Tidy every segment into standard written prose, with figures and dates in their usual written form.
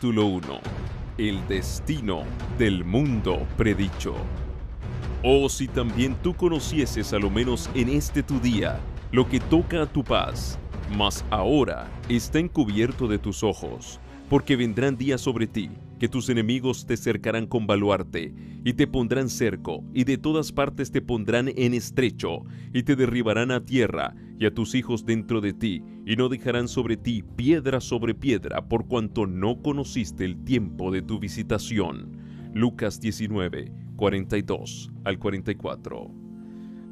Capítulo 1. El destino del mundo predicho. Oh, si también tú conocieses a lo menos en este tu día lo que toca a tu paz, mas ahora está encubierto de tus ojos, porque vendrán días sobre ti, que tus enemigos te cercarán con baluarte, y te pondrán cerco, y de todas partes te pondrán en estrecho, y te derribarán a tierra, y a tus hijos dentro de ti, y no dejarán sobre ti piedra sobre piedra, por cuanto no conociste el tiempo de tu visitación. Lucas 19, 42 al 44.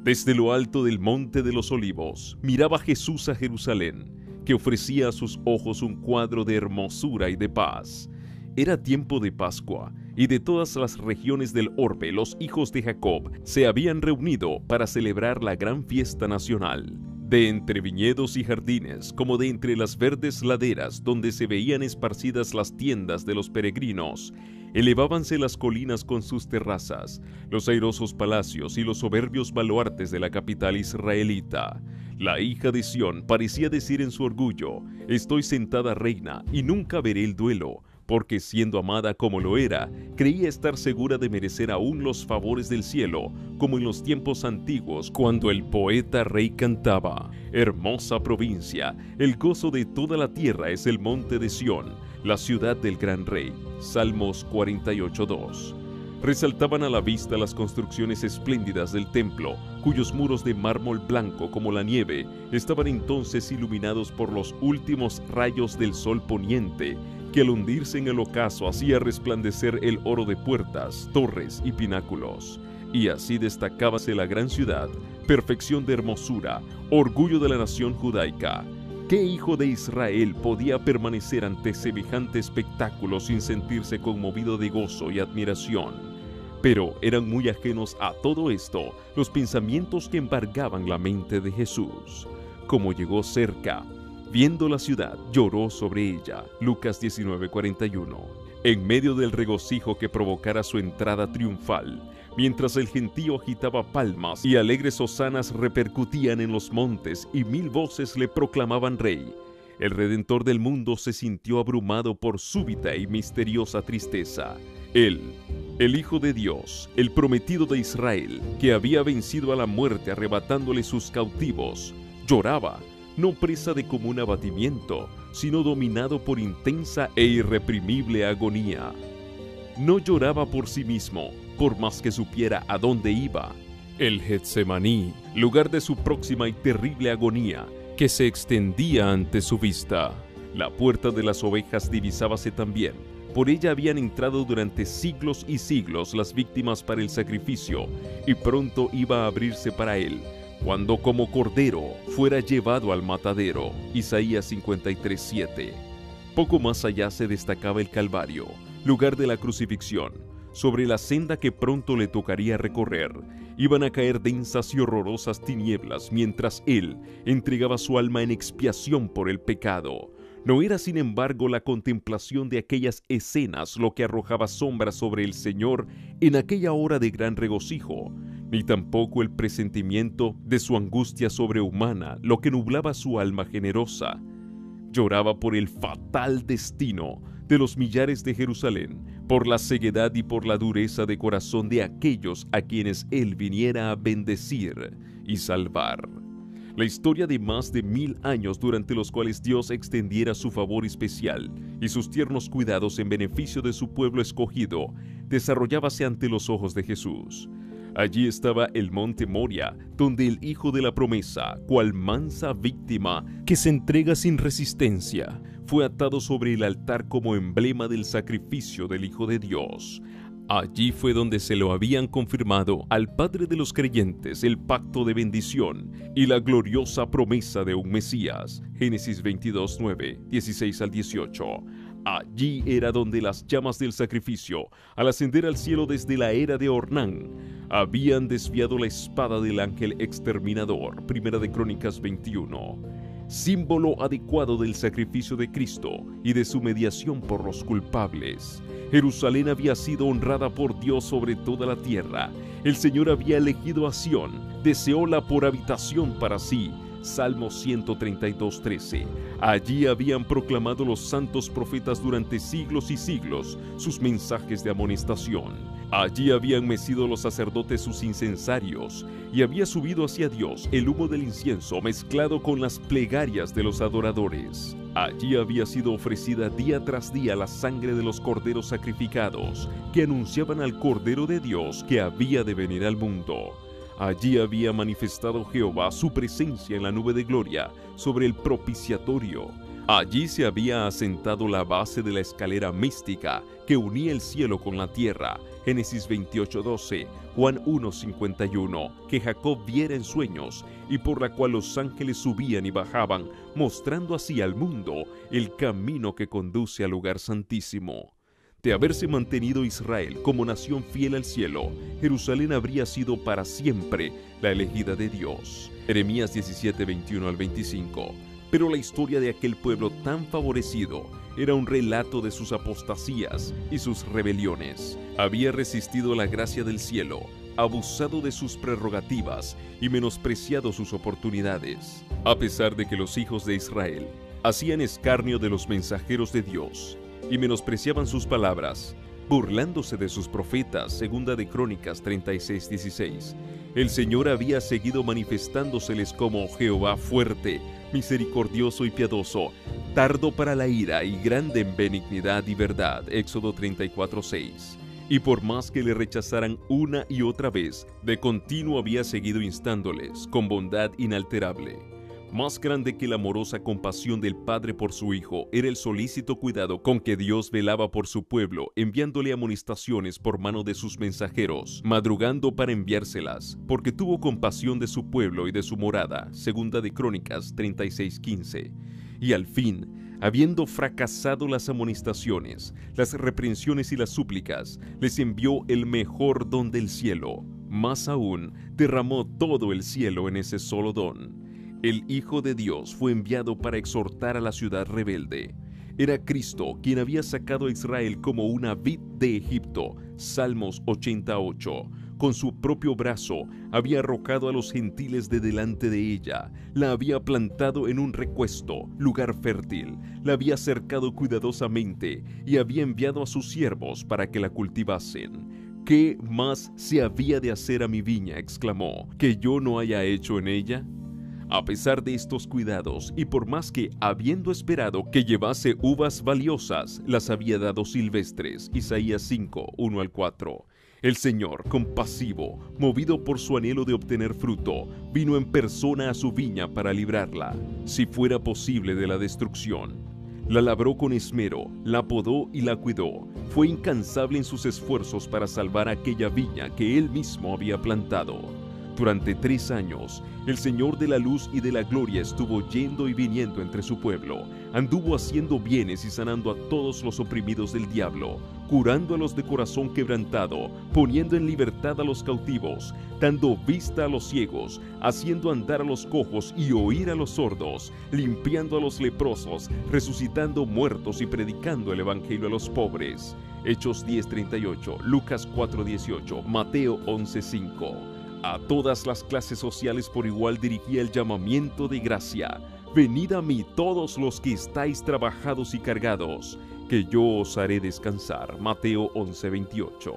Desde lo alto del monte de los olivos, miraba Jesús a Jerusalén, que ofrecía a sus ojos un cuadro de hermosura y de paz. Era tiempo de Pascua, y de todas las regiones del orbe los hijos de Jacob se habían reunido para celebrar la gran fiesta nacional. De entre viñedos y jardines, como de entre las verdes laderas donde se veían esparcidas las tiendas de los peregrinos, elevábanse las colinas con sus terrazas, los airosos palacios y los soberbios baluartes de la capital israelita. La hija de Sión parecía decir en su orgullo: estoy sentada reina y nunca veré el duelo, porque siendo amada como lo era, creía estar segura de merecer aún los favores del cielo, como en los tiempos antiguos cuando el poeta rey cantaba: hermosa provincia, el gozo de toda la tierra es el monte de Sión, la ciudad del gran rey. Salmos 48:2. Resaltaban a la vista las construcciones espléndidas del templo, cuyos muros de mármol blanco como la nieve estaban entonces iluminados por los últimos rayos del sol poniente, que al hundirse en el ocaso hacía resplandecer el oro de puertas, torres y pináculos. Y así destacábase la gran ciudad, perfección de hermosura, orgullo de la nación judaica. ¿Qué hijo de Israel podía permanecer ante semejante espectáculo sin sentirse conmovido de gozo y admiración? Pero eran muy ajenos a todo esto los pensamientos que embargaban la mente de Jesús. Como llegó cerca, viendo la ciudad, lloró sobre ella. Lucas 19:41. En medio del regocijo que provocara su entrada triunfal, mientras el gentío agitaba palmas y alegres hosanas repercutían en los montes y 1000 voces le proclamaban rey, el Redentor del mundo se sintió abrumado por súbita y misteriosa tristeza. Él, el Hijo de Dios, el prometido de Israel, que había vencido a la muerte arrebatándole sus cautivos, lloraba, no presa de común abatimiento, sino dominado por intensa e irreprimible agonía. No lloraba por sí mismo, por más que supiera a dónde iba. El Getsemaní, lugar de su próxima y terrible agonía, que se extendía ante su vista. La puerta de las ovejas divisábase también. Por ella habían entrado durante siglos y siglos las víctimas para el sacrificio, y pronto iba a abrirse para él, cuando como cordero fuera llevado al matadero. Isaías 53:7. Poco más allá se destacaba el Calvario, lugar de la crucifixión. Sobre la senda que pronto le tocaría recorrer, iban a caer densas y horrorosas tinieblas mientras él entregaba su alma en expiación por el pecado. No era, sin embargo, la contemplación de aquellas escenas lo que arrojaba sombras sobre el Señor en aquella hora de gran regocijo, ni tampoco el presentimiento de su angustia sobrehumana lo que nublaba su alma generosa. Lloraba por el fatal destino de los millares de Jerusalén, por la ceguedad y por la dureza de corazón de aquellos a quienes él viniera a bendecir y salvar. La historia de más de 1000 años durante los cuales Dios extendiera su favor especial y sus tiernos cuidados en beneficio de su pueblo escogido, desarrollábase ante los ojos de Jesús. Allí estaba el monte Moria, donde el Hijo de la promesa, cual mansa víctima que se entrega sin resistencia, fue atado sobre el altar como emblema del sacrificio del Hijo de Dios. Allí fue donde se lo habían confirmado al Padre de los creyentes el pacto de bendición y la gloriosa promesa de un Mesías. Génesis 22:9, 16 al 18. Allí era donde las llamas del sacrificio, al ascender al cielo desde la era de Ornán, habían desviado la espada del ángel exterminador. Primera de Crónicas 21. Símbolo adecuado del sacrificio de Cristo y de su mediación por los culpables. Jerusalén había sido honrada por Dios sobre toda la tierra. El Señor había elegido a Sión, deseóla por habitación para sí, Salmo 132:13. Allí habían proclamado los santos profetas durante siglos y siglos sus mensajes de amonestación. Allí habían mecido los sacerdotes sus incensarios, y había subido hacia Dios el humo del incienso mezclado con las plegarias de los adoradores. Allí había sido ofrecida día tras día la sangre de los corderos sacrificados, que anunciaban al Cordero de Dios que había de venir al mundo. Allí había manifestado Jehová su presencia en la nube de gloria sobre el propiciatorio. Allí se había asentado la base de la escalera mística que unía el cielo con la tierra. Génesis 28:12, Juan 1:51, que Jacob viera en sueños y por la cual los ángeles subían y bajaban, mostrando así al mundo el camino que conduce al lugar santísimo. De haberse mantenido Israel como nación fiel al cielo, Jerusalén habría sido para siempre la elegida de Dios. Jeremías 17:21 al 25. Pero la historia de aquel pueblo tan favorecido era un relato de sus apostasías y sus rebeliones. Había resistido la gracia del cielo, abusado de sus prerrogativas y menospreciado sus oportunidades. A pesar de que los hijos de Israel hacían escarnio de los mensajeros de Dios y menospreciaban sus palabras, burlándose de sus profetas, segunda de Crónicas 36:16, el Señor había seguido manifestándoseles como Jehová fuerte, misericordioso y piadoso, tardo para la ira y grande en benignidad y verdad, Éxodo 34:6. Y por más que le rechazaran una y otra vez, de continuo había seguido instándoles con bondad inalterable. Más grande que la amorosa compasión del Padre por su Hijo era el solícito cuidado con que Dios velaba por su pueblo, enviándole amonestaciones por mano de sus mensajeros, madrugando para enviárselas, porque tuvo compasión de su pueblo y de su morada, segunda de Crónicas 36:15. Y al fin, habiendo fracasado las amonestaciones, las reprensiones y las súplicas, les envió el mejor don del cielo. Más aún, derramó todo el cielo en ese solo don. El Hijo de Dios fue enviado para exhortar a la ciudad rebelde. Era Cristo quien había sacado a Israel como una vid de Egipto, Salmos 88. Con su propio brazo había arrojado a los gentiles de delante de ella, la había plantado en un recuesto, lugar fértil, la había cercado cuidadosamente y había enviado a sus siervos para que la cultivasen. ¿Qué más se había de hacer a mi viña?, exclamó, ¿que yo no haya hecho en ella? A pesar de estos cuidados, y por más que, habiendo esperado que llevase uvas valiosas, las había dado silvestres, Isaías 5:1 al 4. El Señor, compasivo, movido por su anhelo de obtener fruto, vino en persona a su viña para librarla, si fuera posible, de la destrucción. La labró con esmero, la podó y la cuidó. Fue incansable en sus esfuerzos para salvar aquella viña que Él mismo había plantado. Durante 3 años, el Señor de la luz y de la gloria estuvo yendo y viniendo entre su pueblo. Anduvo haciendo bienes y sanando a todos los oprimidos del diablo, curando a los de corazón quebrantado, poniendo en libertad a los cautivos, dando vista a los ciegos, haciendo andar a los cojos y oír a los sordos, limpiando a los leprosos, resucitando muertos y predicando el evangelio a los pobres. Hechos 10:38, Lucas 4:18, Mateo 11:5. A todas las clases sociales por igual dirigía el llamamiento de gracia. Venid a mí todos los que estáis trabajados y cargados, que yo os haré descansar. Mateo 11:28.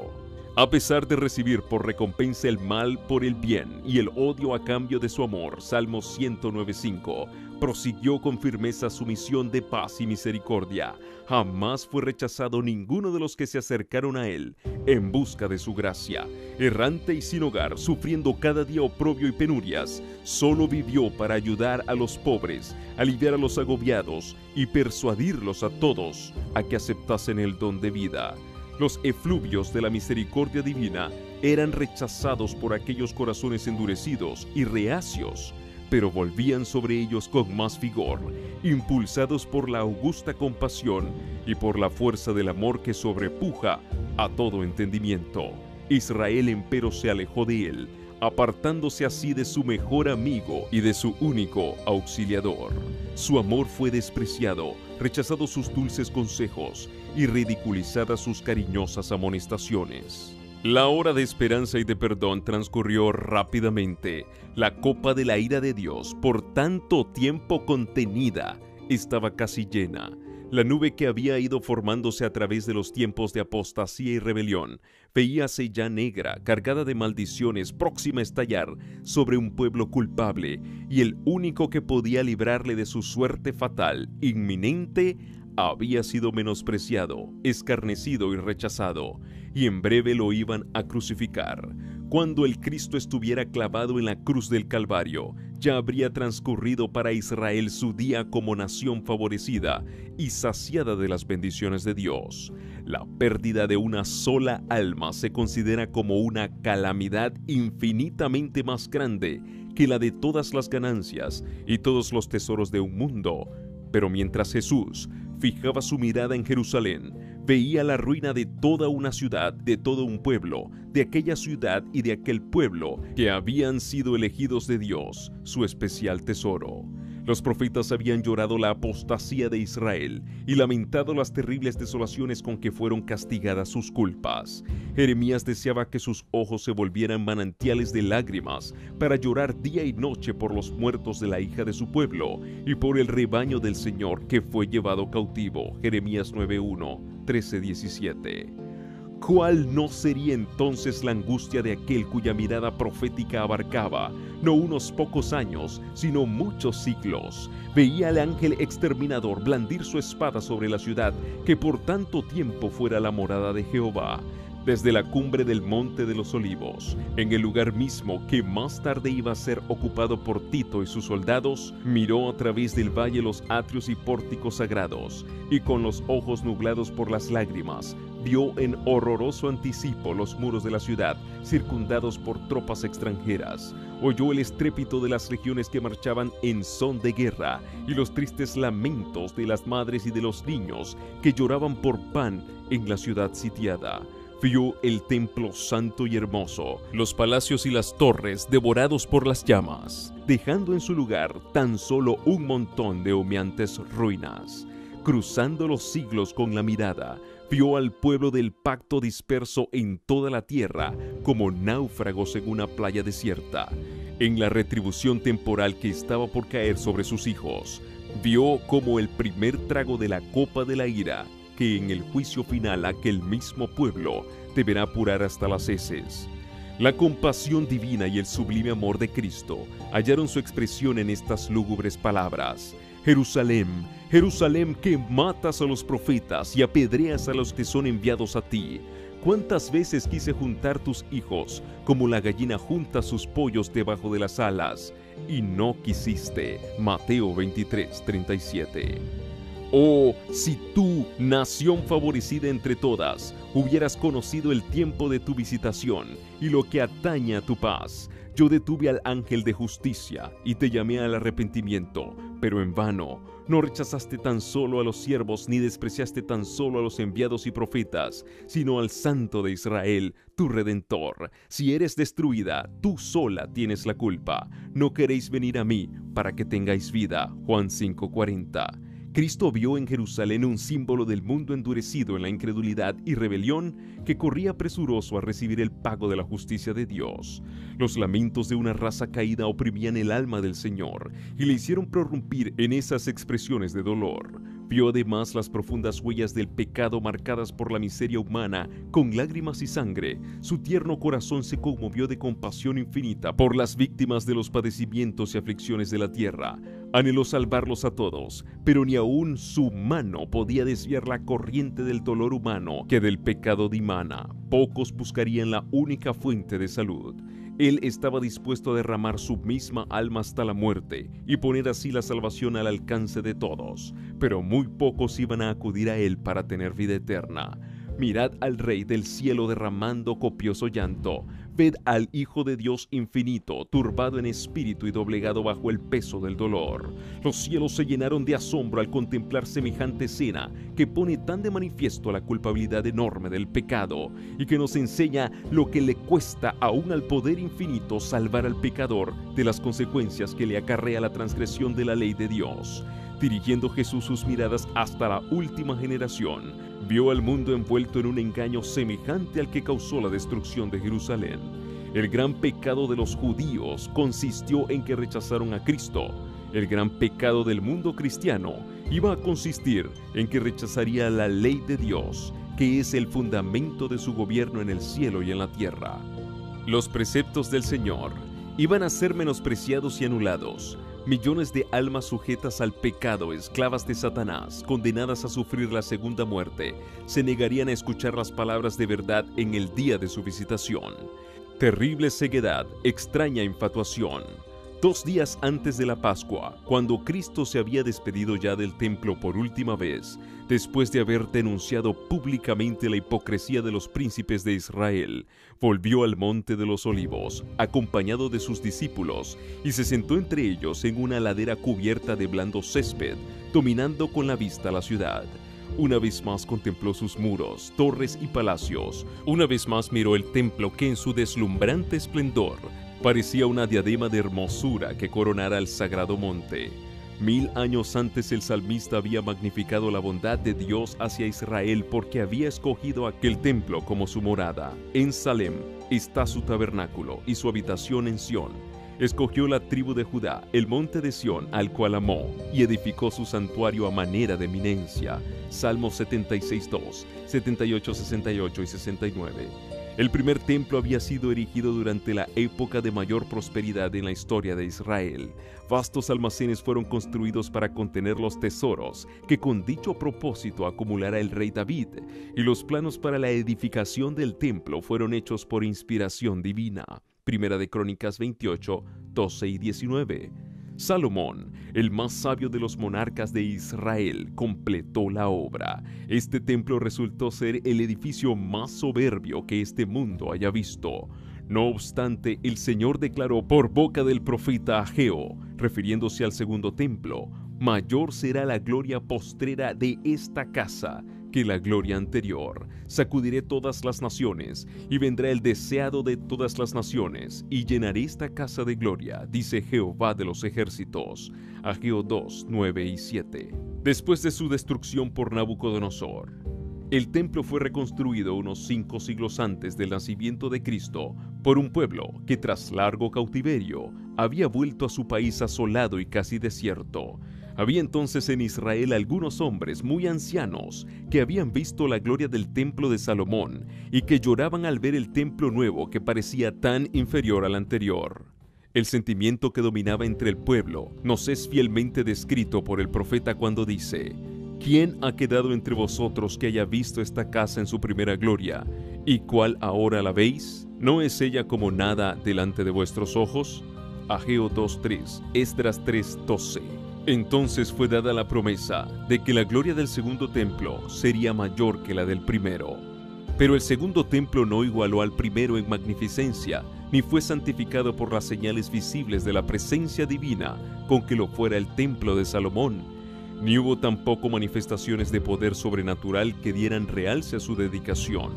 A pesar de recibir por recompensa el mal por el bien y el odio a cambio de su amor, Salmos 109:5, prosiguió con firmeza su misión de paz y misericordia. Jamás fue rechazado ninguno de los que se acercaron a él en busca de su gracia. Errante y sin hogar, sufriendo cada día oprobio y penurias, solo vivió para ayudar a los pobres, aliviar a los agobiados y persuadirlos a todos a que aceptasen el don de vida. Los efluvios de la misericordia divina eran rechazados por aquellos corazones endurecidos y reacios, pero volvían sobre ellos con más vigor, impulsados por la augusta compasión y por la fuerza del amor que sobrepuja a todo entendimiento. Israel empero se alejó de él, apartándose así de su mejor amigo y de su único auxiliador. Su amor fue despreciado, rechazados sus dulces consejos y ridiculizadas sus cariñosas amonestaciones. La hora de esperanza y de perdón transcurrió rápidamente. La copa de la ira de Dios, por tanto tiempo contenida, estaba casi llena. La nube que había ido formándose a través de los tiempos de apostasía y rebelión, veíase ya negra, cargada de maldiciones, próxima a estallar sobre un pueblo culpable, y el único que podía librarle de su suerte fatal, inminente, había sido menospreciado, escarnecido y rechazado, y en breve lo iban a crucificar. Cuando el Cristo estuviera clavado en la cruz del Calvario, ya habría transcurrido para Israel su día como nación favorecida y saciada de las bendiciones de Dios. La pérdida de una sola alma se considera como una calamidad infinitamente más grande que la de todas las ganancias y todos los tesoros de un mundo. Pero mientras Jesús fijaba su mirada en Jerusalén, veía la ruina de toda una ciudad, de todo un pueblo, de aquella ciudad y de aquel pueblo que habían sido elegidos de Dios, su especial tesoro. Los profetas habían llorado la apostasía de Israel y lamentado las terribles desolaciones con que fueron castigadas sus culpas. Jeremías deseaba que sus ojos se volvieran manantiales de lágrimas para llorar día y noche por los muertos de la hija de su pueblo y por el rebaño del Señor que fue llevado cautivo. Jeremías 9:1, 13:17. ¿Cuál no sería entonces la angustia de aquel cuya mirada profética abarcaba no unos pocos años, sino muchos siglos? Veía al ángel exterminador blandir su espada sobre la ciudad que por tanto tiempo fuera la morada de Jehová. Desde la cumbre del Monte de los Olivos, en el lugar mismo que más tarde iba a ser ocupado por Tito y sus soldados, miró a través del valle los atrios y pórticos sagrados, y con los ojos nublados por las lágrimas, vio en horroroso anticipo los muros de la ciudad, circundados por tropas extranjeras. Oyó el estrépito de las legiones que marchaban en son de guerra, y los tristes lamentos de las madres y de los niños que lloraban por pan en la ciudad sitiada. Vio el templo santo y hermoso, los palacios y las torres devorados por las llamas, dejando en su lugar tan solo un montón de humeantes ruinas. Cruzando los siglos con la mirada, vio al pueblo del pacto disperso en toda la tierra como náufragos en una playa desierta. En la retribución temporal que estaba por caer sobre sus hijos, vio como el primer trago de la copa de la ira, que en el juicio final aquel mismo pueblo deberá apurar hasta las heces. La compasión divina y el sublime amor de Cristo hallaron su expresión en estas lúgubres palabras: Jerusalén, Jerusalén, que matas a los profetas y apedreas a los que son enviados a ti. ¿Cuántas veces quise juntar tus hijos como la gallina junta sus pollos debajo de las alas, y no quisiste? Mateo 23:37. Oh, si tú, nación favorecida entre todas, hubieras conocido el tiempo de tu visitación y lo que atañe a tu paz. Yo detuve al ángel de justicia y te llamé al arrepentimiento, pero en vano. No rechazaste tan solo a los siervos, ni despreciaste tan solo a los enviados y profetas, sino al Santo de Israel, tu Redentor. Si eres destruida, tú sola tienes la culpa. No queréis venir a mí para que tengáis vida. Juan 5:40. Cristo vio en Jerusalén un símbolo del mundo endurecido en la incredulidad y rebelión que corría presuroso a recibir el pago de la justicia de Dios. Los lamentos de una raza caída oprimían el alma del Señor y le hicieron prorrumpir en esas expresiones de dolor. Vio además las profundas huellas del pecado marcadas por la miseria humana con lágrimas y sangre. Su tierno corazón se conmovió de compasión infinita por las víctimas de los padecimientos y aflicciones de la tierra. Anheló salvarlos a todos, pero ni aún su mano podía desviar la corriente del dolor humano que del pecado dimana. Pocos buscarían la única fuente de salud. Él estaba dispuesto a derramar su misma alma hasta la muerte y poner así la salvación al alcance de todos, pero muy pocos iban a acudir a Él para tener vida eterna. Mirad al Rey del cielo derramando copioso llanto. Ved al Hijo de Dios infinito, turbado en espíritu y doblegado bajo el peso del dolor. Los cielos se llenaron de asombro al contemplar semejante escena que pone tan de manifiesto la culpabilidad enorme del pecado y que nos enseña lo que le cuesta aún al poder infinito salvar al pecador de las consecuencias que le acarrea la transgresión de la ley de Dios. Dirigiendo Jesús sus miradas hasta la última generación, vio al mundo envuelto en un engaño semejante al que causó la destrucción de Jerusalén. El gran pecado de los judíos consistió en que rechazaron a Cristo. El gran pecado del mundo cristiano iba a consistir en que rechazaría la ley de Dios, que es el fundamento de su gobierno en el cielo y en la tierra. Los preceptos del Señor iban a ser menospreciados y anulados. Millones de almas sujetas al pecado, esclavas de Satanás, condenadas a sufrir la segunda muerte, se negarían a escuchar las palabras de verdad en el día de su visitación. Terrible ceguedad, extraña infatuación. 2 días antes de la Pascua, cuando Cristo se había despedido ya del templo por última vez, después de haber denunciado públicamente la hipocresía de los príncipes de Israel, volvió al Monte de los Olivos, acompañado de sus discípulos, y se sentó entre ellos en una ladera cubierta de blando césped, dominando con la vista la ciudad. Una vez más contempló sus muros, torres y palacios. Una vez más miró el templo que en su deslumbrante esplendor parecía una diadema de hermosura que coronara el sagrado monte. 1000 años antes el salmista había magnificado la bondad de Dios hacia Israel porque había escogido aquel templo como su morada. En Salem está su tabernáculo y su habitación en Sión. Escogió la tribu de Judá, el monte de Sión, al cual amó, y edificó su santuario a manera de eminencia. Salmos 76:2, 78, 68 y 69. El primer templo había sido erigido durante la época de mayor prosperidad en la historia de Israel. Vastos almacenes fueron construidos para contener los tesoros que con dicho propósito acumulara el rey David, y los planos para la edificación del templo fueron hechos por inspiración divina. Primera de Crónicas 28, 12 y 19. Salomón, el más sabio de los monarcas de Israel, completó la obra. Este templo resultó ser el edificio más soberbio que este mundo haya visto. No obstante, el Señor declaró por boca del profeta Ageo, refiriéndose al segundo templo: mayor será la gloria postrera de esta casa que la gloria anterior. Sacudiré todas las naciones, y vendrá el deseado de todas las naciones, y llenaré esta casa de gloria, dice Jehová de los ejércitos. Ageo 2, 9 y 7. Después de su destrucción por Nabucodonosor, el templo fue reconstruido unos 5 siglos antes del nacimiento de Cristo por un pueblo que tras largo cautiverio había vuelto a su país asolado y casi desierto. Había entonces en Israel algunos hombres muy ancianos que habían visto la gloria del templo de Salomón y que lloraban al ver el templo nuevo que parecía tan inferior al anterior. El sentimiento que dominaba entre el pueblo nos es fielmente descrito por el profeta cuando dice: ¿quién ha quedado entre vosotros que haya visto esta casa en su primera gloria? ¿Y cuál ahora la veis? ¿No es ella como nada delante de vuestros ojos? Ageo 2:3, Esdras 3:12. Entonces fue dada la promesa de que la gloria del segundo templo sería mayor que la del primero. Pero el segundo templo no igualó al primero en magnificencia, ni fue santificado por las señales visibles de la presencia divina con que lo fuera el templo de Salomón, ni hubo tampoco manifestaciones de poder sobrenatural que dieran realce a su dedicación.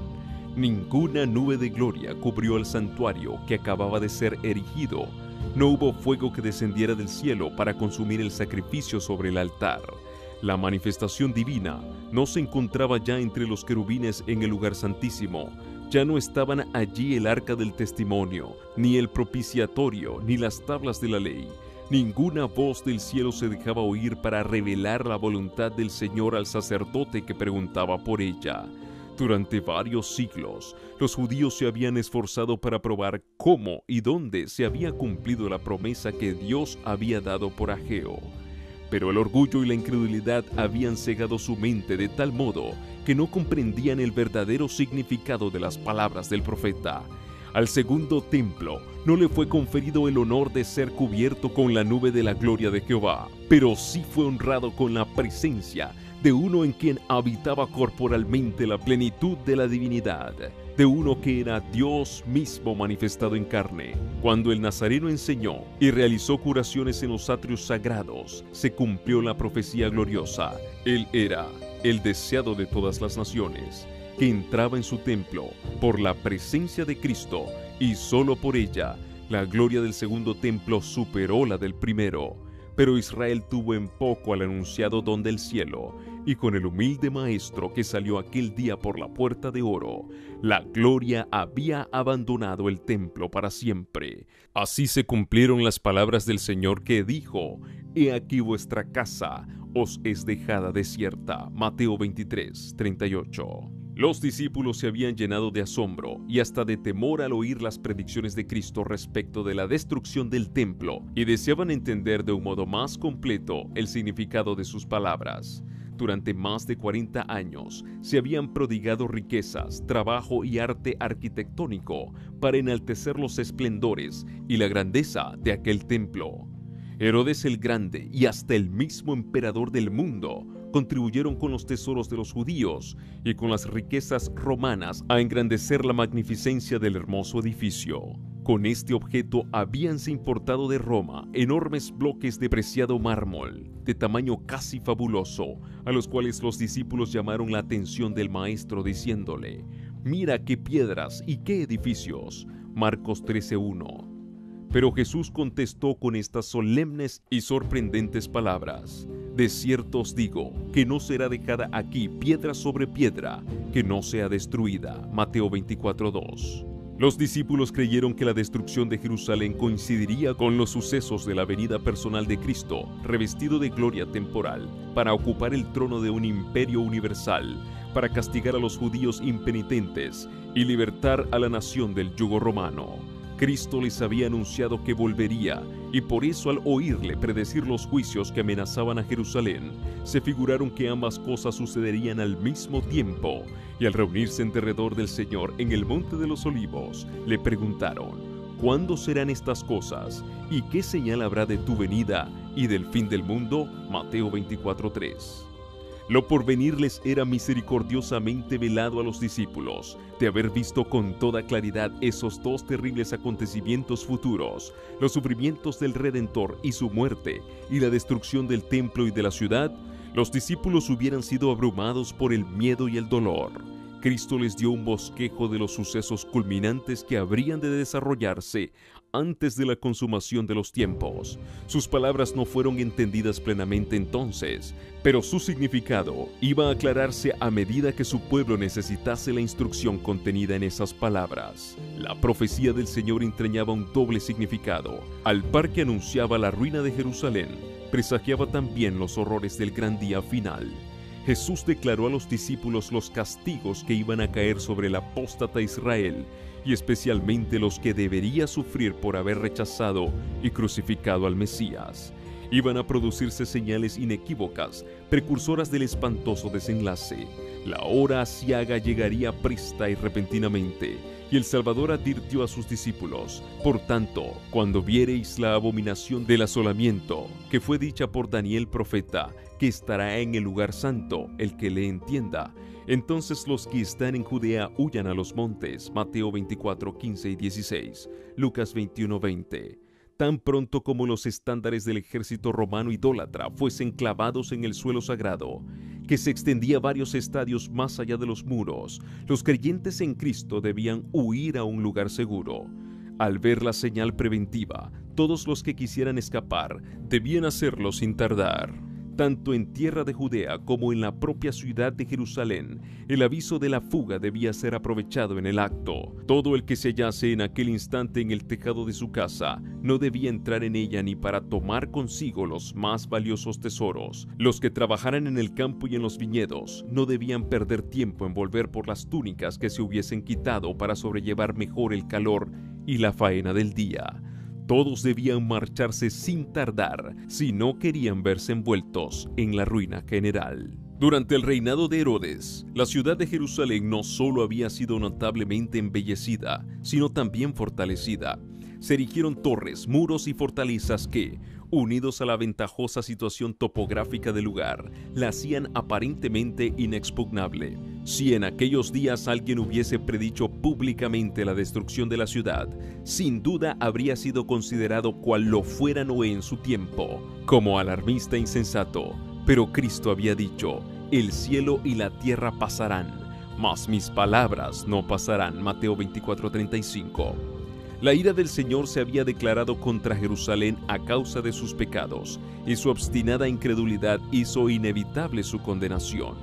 Ninguna nube de gloria cubrió el santuario que acababa de ser erigido. No hubo fuego que descendiera del cielo para consumir el sacrificio sobre el altar. La manifestación divina no se encontraba ya entre los querubines en el lugar santísimo. Ya no estaban allí el arca del testimonio, ni el propiciatorio, ni las tablas de la ley. Ninguna voz del cielo se dejaba oír para revelar la voluntad del Señor al sacerdote que preguntaba por ella. Durante varios siglos, los judíos se habían esforzado para probar cómo y dónde se había cumplido la promesa que Dios había dado por Ageo. Pero el orgullo y la incredulidad habían cegado su mente de tal modo que no comprendían el verdadero significado de las palabras del profeta. Al segundo templo no le fue conferido el honor de ser cubierto con la nube de la gloria de Jehová, pero sí fue honrado con la presencia de uno en quien habitaba corporalmente la plenitud de la divinidad, de uno que era Dios mismo manifestado en carne. Cuando el Nazareno enseñó y realizó curaciones en los atrios sagrados, se cumplió la profecía gloriosa. Él era el deseado de todas las naciones, que entraba en su templo por la presencia de Cristo, y solo por ella la gloria del segundo templo superó la del primero. Pero Israel tuvo en poco al anunciado don del cielo, y con el humilde maestro que salió aquel día por la puerta de oro, la gloria había abandonado el templo para siempre. Así se cumplieron las palabras del Señor que dijo: He aquí vuestra casa os es dejada desierta. Mateo 23, 38. Los discípulos se habían llenado de asombro y hasta de temor al oír las predicciones de Cristo respecto de la destrucción del templo, y deseaban entender de un modo más completo el significado de sus palabras. Durante más de 40 años se habían prodigado riquezas, trabajo y arte arquitectónico para enaltecer los esplendores y la grandeza de aquel templo. Herodes el Grande y hasta el mismo emperador del mundo contribuyeron con los tesoros de los judíos y con las riquezas romanas a engrandecer la magnificencia del hermoso edificio. Con este objeto habíanse importado de Roma enormes bloques de preciado mármol, de tamaño casi fabuloso, a los cuales los discípulos llamaron la atención del maestro diciéndole: «Mira qué piedras y qué edificios». Marcos 13:1. Pero Jesús contestó con estas solemnes y sorprendentes palabras: «De cierto os digo que no será dejada aquí piedra sobre piedra que no sea destruida». Mateo 24:2. Los discípulos creyeron que la destrucción de Jerusalén coincidiría con los sucesos de la venida personal de Cristo, revestido de gloria temporal, para ocupar el trono de un imperio universal, para castigar a los judíos impenitentes y libertar a la nación del yugo romano. Cristo les había anunciado que volvería, y por eso al oírle predecir los juicios que amenazaban a Jerusalén, se figuraron que ambas cosas sucederían al mismo tiempo, y al reunirse en derredor del Señor en el Monte de los Olivos, le preguntaron: «¿Cuándo serán estas cosas? ¿Y qué señal habrá de tu venida y del fin del mundo?» Mateo 24:3. Lo por venir les era misericordiosamente velado a los discípulos, de haber visto con toda claridad esos dos terribles acontecimientos futuros, los sufrimientos del Redentor y su muerte, y la destrucción del templo y de la ciudad. Los discípulos hubieran sido abrumados por el miedo y el dolor. Cristo les dio un bosquejo de los sucesos culminantes que habrían de desarrollarse antes de la consumación de los tiempos. Sus palabras no fueron entendidas plenamente entonces, pero su significado iba a aclararse a medida que su pueblo necesitase la instrucción contenida en esas palabras. La profecía del Señor entrañaba un doble significado. Al par que anunciaba la ruina de Jerusalén, presagiaba también los horrores del gran día final. Jesús declaró a los discípulos los castigos que iban a caer sobre el apóstata Israel, y especialmente los que debería sufrir por haber rechazado y crucificado al Mesías. Iban a producirse señales inequívocas, precursoras del espantoso desenlace. La hora aciaga llegaría presta y repentinamente, y el Salvador advirtió a sus discípulos: «Por tanto, cuando viereis la abominación del asolamiento, que fue dicha por Daniel profeta, que estará en el lugar santo, el que le entienda, entonces los que están en Judea huyan a los montes». Mateo 24:15 y 16, Lucas 21:20. Tan pronto como los estándares del ejército romano idólatra fuesen clavados en el suelo sagrado, que se extendía varios estadios más allá de los muros, los creyentes en Cristo debían huir a un lugar seguro. Al ver la señal preventiva, todos los que quisieran escapar debían hacerlo sin tardar. Tanto en tierra de Judea como en la propia ciudad de Jerusalén, el aviso de la fuga debía ser aprovechado en el acto. Todo el que se hallase en aquel instante en el tejado de su casa no debía entrar en ella ni para tomar consigo los más valiosos tesoros. Los que trabajaran en el campo y en los viñedos no debían perder tiempo en volver por las túnicas que se hubiesen quitado para sobrellevar mejor el calor y la faena del día. Todos debían marcharse sin tardar si no querían verse envueltos en la ruina general. Durante el reinado de Herodes, la ciudad de Jerusalén no solo había sido notablemente embellecida, sino también fortalecida. Se erigieron torres, muros y fortalezas que, unidos a la ventajosa situación topográfica del lugar, la hacían aparentemente inexpugnable. Si en aquellos días alguien hubiese predicho públicamente la destrucción de la ciudad, sin duda habría sido considerado cual lo fuera Noé en su tiempo, como alarmista insensato. Pero Cristo había dicho: «El cielo y la tierra pasarán, mas mis palabras no pasarán». Mateo 24:35. La ira del Señor se había declarado contra Jerusalén a causa de sus pecados, y su obstinada incredulidad hizo inevitable su condenación.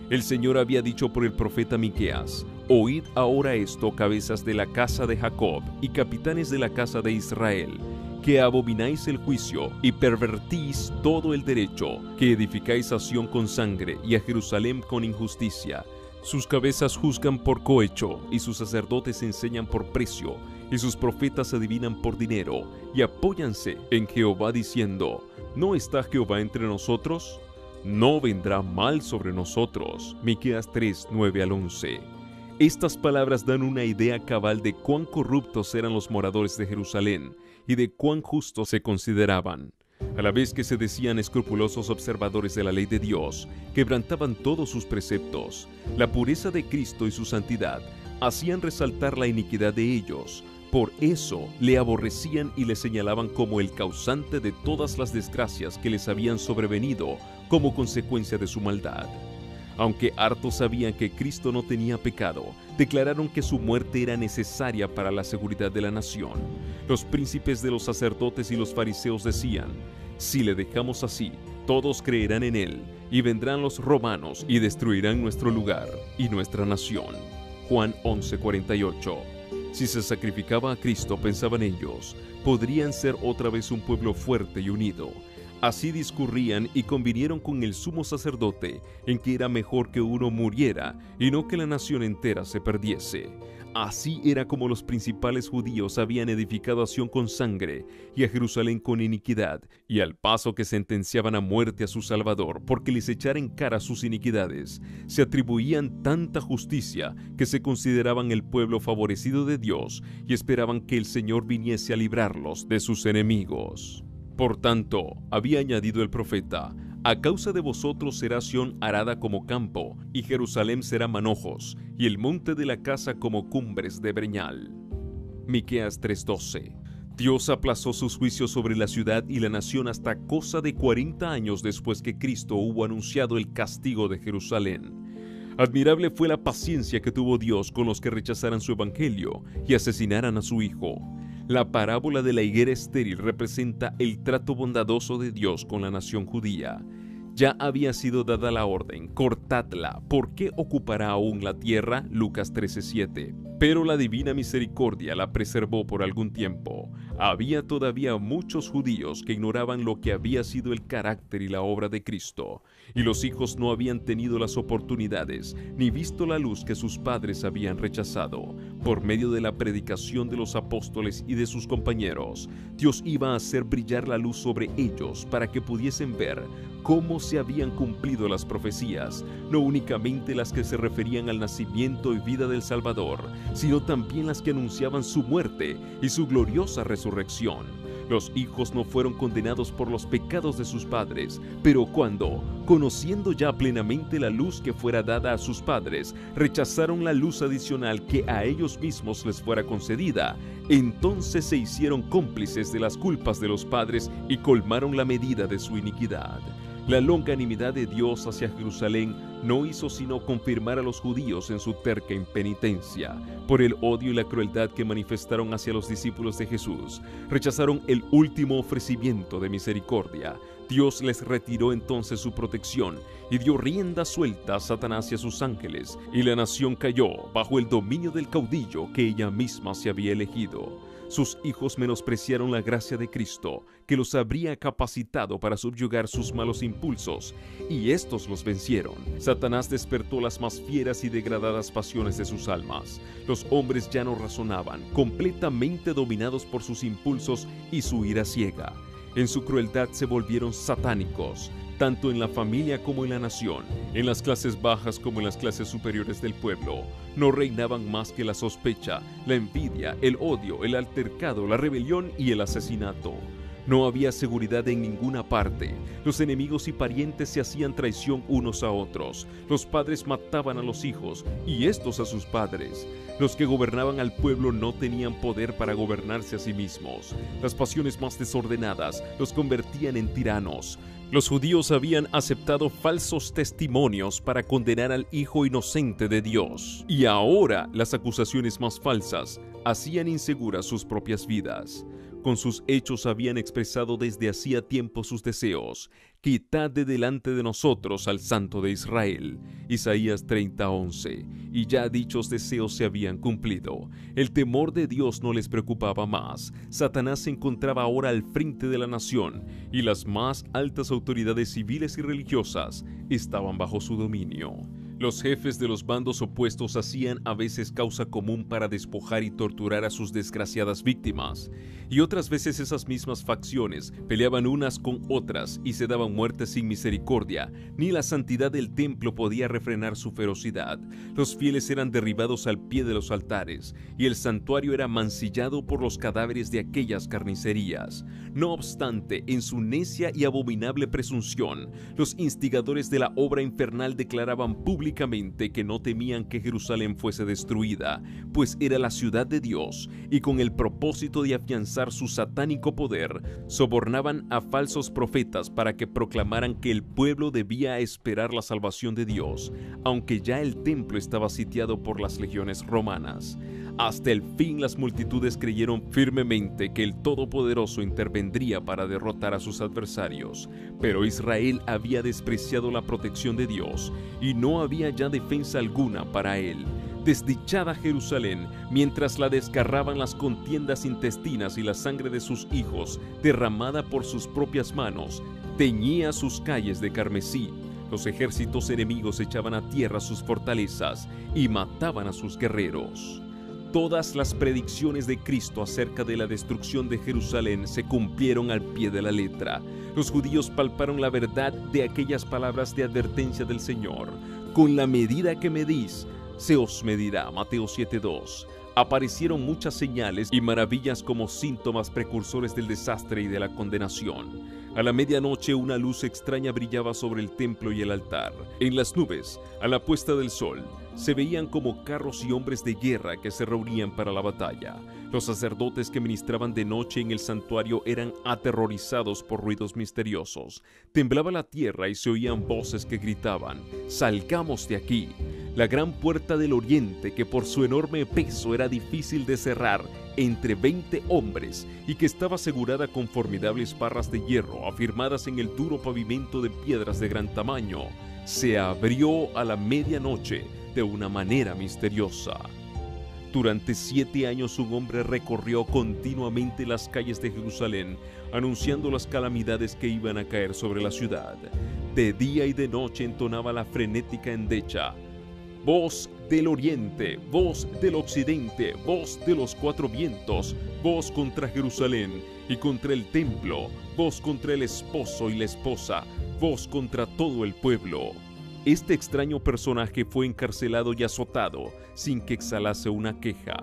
El Señor había dicho por el profeta Miqueas: «Oíd ahora esto, cabezas de la casa de Jacob y capitanes de la casa de Israel, que abomináis el juicio y pervertís todo el derecho, que edificáis a Sión con sangre y a Jerusalén con injusticia. Sus cabezas juzgan por cohecho, y sus sacerdotes enseñan por precio, y sus profetas adivinan por dinero, y apóyanse en Jehová diciendo: ¿No está Jehová entre nosotros? No vendrá mal sobre nosotros». Miqueas 3, 9 al 11. Estas palabras dan una idea cabal de cuán corruptos eran los moradores de Jerusalén y de cuán justos se consideraban. A la vez que se decían escrupulosos observadores de la ley de Dios, quebrantaban todos sus preceptos. La pureza de Cristo y su santidad hacían resaltar la iniquidad de ellos. Por eso le aborrecían y le señalaban como el causante de todas las desgracias que les habían sobrevenido como consecuencia de su maldad. Aunque hartos sabían que Cristo no tenía pecado, declararon que su muerte era necesaria para la seguridad de la nación. Los príncipes de los sacerdotes y los fariseos decían: «Si le dejamos así, todos creerán en él, y vendrán los romanos y destruirán nuestro lugar y nuestra nación». Juan 11:48. Si se sacrificaba a Cristo, pensaban ellos, podrían ser otra vez un pueblo fuerte y unido. Así discurrían y convinieron con el sumo sacerdote en que era mejor que uno muriera y no que la nación entera se perdiese. Así era como los principales judíos habían edificado a Sión con sangre y a Jerusalén con iniquidad, y al paso que sentenciaban a muerte a su Salvador porque les echara en cara sus iniquidades, se atribuían tanta justicia que se consideraban el pueblo favorecido de Dios y esperaban que el Señor viniese a librarlos de sus enemigos. Por tanto, había añadido el profeta: «A causa de vosotros será Sión arada como campo, y Jerusalén será manojos, y el monte de la casa como cumbres de breñal». Miqueas 3:12. Dios aplazó sus juicios sobre la ciudad y la nación hasta cosa de 40 años después que Cristo hubo anunciado el castigo de Jerusalén. Admirable fue la paciencia que tuvo Dios con los que rechazaran su evangelio y asesinaran a su Hijo. La parábola de la higuera estéril representa el trato bondadoso de Dios con la nación judía. Ya había sido dada la orden: «Cortadla, ¿por qué ocupará aún la tierra?». Lucas 13:7. Pero la divina misericordia la preservó por algún tiempo. Había todavía muchos judíos que ignoraban lo que había sido el carácter y la obra de Cristo, y los hijos no habían tenido las oportunidades ni visto la luz que sus padres habían rechazado. Por medio de la predicación de los apóstoles y de sus compañeros, Dios iba a hacer brillar la luz sobre ellos para que pudiesen ver cómo se habían cumplido las profecías, no únicamente las que se referían al nacimiento y vida del Salvador, sino también las que anunciaban su muerte y su gloriosa resurrección. Los hijos no fueron condenados por los pecados de sus padres, pero cuando, conociendo ya plenamente la luz que fuera dada a sus padres, rechazaron la luz adicional que a ellos mismos les fuera concedida, entonces se hicieron cómplices de las culpas de los padres y colmaron la medida de su iniquidad. La longanimidad de Dios hacia Jerusalén no hizo sino confirmar a los judíos en su terca impenitencia. Por el odio y la crueldad que manifestaron hacia los discípulos de Jesús, rechazaron el último ofrecimiento de misericordia. Dios les retiró entonces su protección y dio rienda suelta a Satanás y a sus ángeles, y la nación cayó bajo el dominio del caudillo que ella misma se había elegido. Sus hijos menospreciaron la gracia de Cristo, que los habría capacitado para subyugar sus malos impulsos, y estos los vencieron. Satanás despertó las más fieras y degradadas pasiones de sus almas. Los hombres ya no razonaban, completamente dominados por sus impulsos y su ira ciega. En su crueldad se volvieron satánicos, tanto en la familia como en la nación, en las clases bajas como en las clases superiores del pueblo. No reinaban más que la sospecha, la envidia, el odio, el altercado, la rebelión y el asesinato. No había seguridad en ninguna parte. Los enemigos y parientes se hacían traición unos a otros. Los padres mataban a los hijos y estos a sus padres. Los que gobernaban al pueblo no tenían poder para gobernarse a sí mismos. Las pasiones más desordenadas los convertían en tiranos. Los judíos habían aceptado falsos testimonios para condenar al Hijo inocente de Dios. Y ahora las acusaciones más falsas hacían inseguras sus propias vidas. Con sus hechos habían expresado desde hacía tiempo sus deseos. Quitad de delante de nosotros al Santo de Israel. Isaías 30:11. Y ya dichos deseos se habían cumplido. El temor de Dios no les preocupaba más. Satanás se encontraba ahora al frente de la nación y las más altas autoridades civiles y religiosas estaban bajo su dominio. Los jefes de los bandos opuestos hacían a veces causa común para despojar y torturar a sus desgraciadas víctimas, y otras veces esas mismas facciones peleaban unas con otras y se daban muerte sin misericordia. Ni la santidad del templo podía refrenar su ferocidad. Los fieles eran derribados al pie de los altares, y el santuario era mancillado por los cadáveres de aquellas carnicerías. No obstante, en su necia y abominable presunción, los instigadores de la obra infernal declaraban públicamente que no temían que Jerusalén fuese destruida, pues era la ciudad de Dios, y con el propósito de afianzar su satánico poder, sobornaban a falsos profetas para que proclamaran que el pueblo debía esperar la salvación de Dios, aunque ya el templo estaba sitiado por las legiones romanas. Hasta el fin las multitudes creyeron firmemente que el Todopoderoso intervendría para derrotar a sus adversarios, pero Israel había despreciado la protección de Dios y no había ya defensa alguna para él. Desdichada Jerusalén, mientras la desgarraban las contiendas intestinas y la sangre de sus hijos, derramada por sus propias manos, teñía sus calles de carmesí. Los ejércitos enemigos echaban a tierra sus fortalezas y mataban a sus guerreros. Todas las predicciones de Cristo acerca de la destrucción de Jerusalén se cumplieron al pie de la letra. Los judíos palparon la verdad de aquellas palabras de advertencia del Señor. Con la medida que medís, se os medirá. Mateo 7:2. Aparecieron muchas señales y maravillas como síntomas precursores del desastre y de la condenación. A la medianoche una luz extraña brillaba sobre el templo y el altar. En las nubes, a la puesta del sol, se veían como carros y hombres de guerra que se reunían para la batalla. Los sacerdotes que ministraban de noche en el santuario eran aterrorizados por ruidos misteriosos. Temblaba la tierra y se oían voces que gritaban: «¡Salgamos de aquí!». La gran puerta del oriente, que por su enorme peso era difícil de cerrar entre 20 hombres y que estaba asegurada con formidables barras de hierro afirmadas en el duro pavimento de piedras de gran tamaño, se abrió a la medianoche de una manera misteriosa. Durante 7 años un hombre recorrió continuamente las calles de Jerusalén, anunciando las calamidades que iban a caer sobre la ciudad. De día y de noche entonaba la frenética endecha: «Voz del oriente, voz del occidente, voz de los 4 vientos, voz contra Jerusalén y contra el templo, voz contra el esposo y la esposa, voz contra todo el pueblo». Este extraño personaje fue encarcelado y azotado sin que exhalase una queja.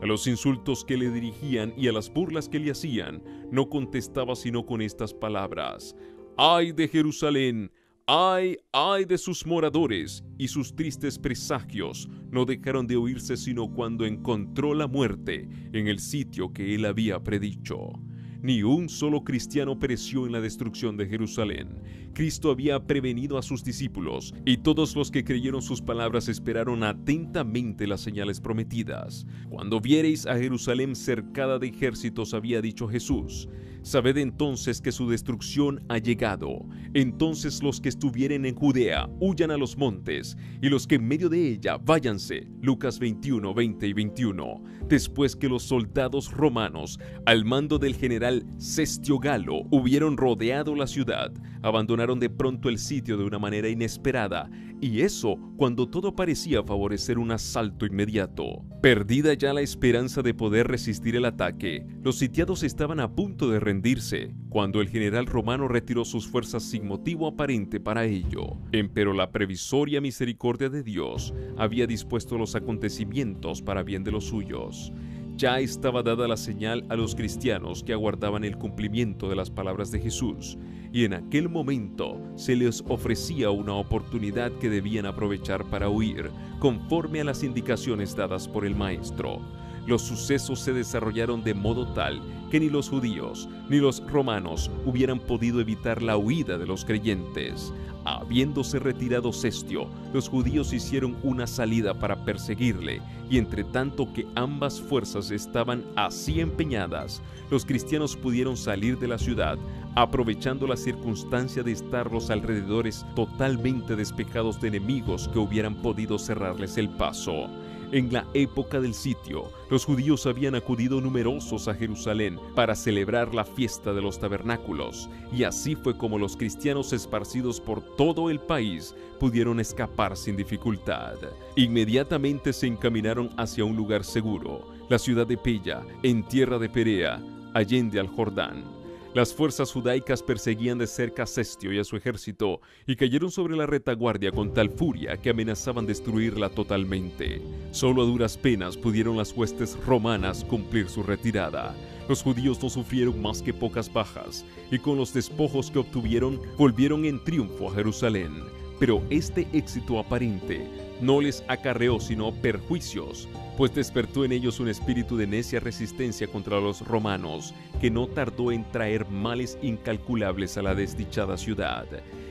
A los insultos que le dirigían y a las burlas que le hacían, no contestaba sino con estas palabras: «¡Ay de Jerusalén! ¡Ay, ay de sus moradores!». Y sus tristes presagios no dejaron de oírse sino cuando encontró la muerte en el sitio que él había predicho. Ni un solo cristiano pereció en la destrucción de Jerusalén. Cristo había prevenido a sus discípulos, y todos los que creyeron sus palabras esperaron atentamente las señales prometidas. «Cuando viereis a Jerusalén cercada de ejércitos», había dicho Jesús, «sabed entonces que su destrucción ha llegado. Entonces los que estuvieren en Judea huyan a los montes, y los que en medio de ella váyanse». Lucas 21, 20 y 21. Después que los soldados romanos, al mando del general Cestio Galo, hubieron rodeado la ciudad, abandonaron de pronto el sitio de una manera inesperada, y eso cuando todo parecía favorecer un asalto inmediato. Perdida ya la esperanza de poder resistir el ataque, los sitiados estaban a punto de rendirse, cuando el general romano retiró sus fuerzas sin motivo aparente para ello. Empero la previsoria misericordia de Dios había dispuesto los acontecimientos para bien de los suyos. Ya estaba dada la señal a los cristianos que aguardaban el cumplimiento de las palabras de Jesús, y en aquel momento se les ofrecía una oportunidad que debían aprovechar para huir, conforme a las indicaciones dadas por el Maestro. Los sucesos se desarrollaron de modo tal que ni los judíos ni los romanos hubieran podido evitar la huida de los creyentes. Habiéndose retirado Cestio, los judíos hicieron una salida para perseguirle, y entre tanto que ambas fuerzas estaban así empeñadas, los cristianos pudieron salir de la ciudad, aprovechando la circunstancia de estar los alrededores totalmente despejados de enemigos que hubieran podido cerrarles el paso. En la época del sitio, los judíos habían acudido numerosos a Jerusalén para celebrar la fiesta de los tabernáculos, y así fue como los cristianos esparcidos por todo el país pudieron escapar sin dificultad. Inmediatamente se encaminaron hacia un lugar seguro, la ciudad de Pella, en tierra de Perea, allende al Jordán. Las fuerzas judaicas perseguían de cerca a Cestio y a su ejército, y cayeron sobre la retaguardia con tal furia que amenazaban destruirla totalmente. Solo a duras penas pudieron las huestes romanas cumplir su retirada. Los judíos no sufrieron más que pocas bajas, y con los despojos que obtuvieron volvieron en triunfo a Jerusalén. Pero este éxito aparente no les acarreó sino perjuicios, pues despertó en ellos un espíritu de necia resistencia contra los romanos, que no tardó en traer males incalculables a la desdichada ciudad.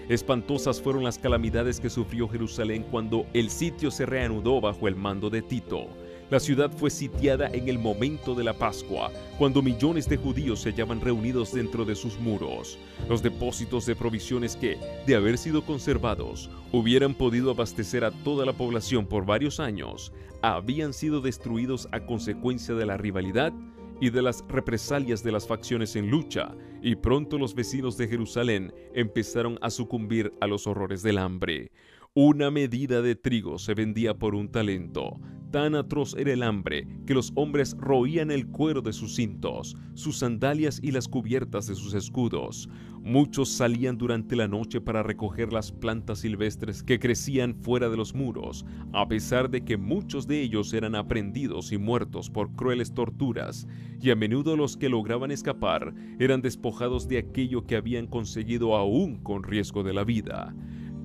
Espantosas fueron las calamidades que sufrió Jerusalén cuando el sitio se reanudó bajo el mando de Tito. La ciudad fue sitiada en el momento de la Pascua, cuando millones de judíos se hallaban reunidos dentro de sus muros. Los depósitos de provisiones que, de haber sido conservados, hubieran podido abastecer a toda la población por varios años, habían sido destruidos a consecuencia de la rivalidad y de las represalias de las facciones en lucha, y pronto los vecinos de Jerusalén empezaron a sucumbir a los horrores del hambre. Una medida de trigo se vendía por un talento. Tan atroz era el hambre que los hombres roían el cuero de sus cintos, sus sandalias y las cubiertas de sus escudos. Muchos salían durante la noche para recoger las plantas silvestres que crecían fuera de los muros, a pesar de que muchos de ellos eran aprehendidos y muertos por crueles torturas, y a menudo los que lograban escapar eran despojados de aquello que habían conseguido aún con riesgo de la vida.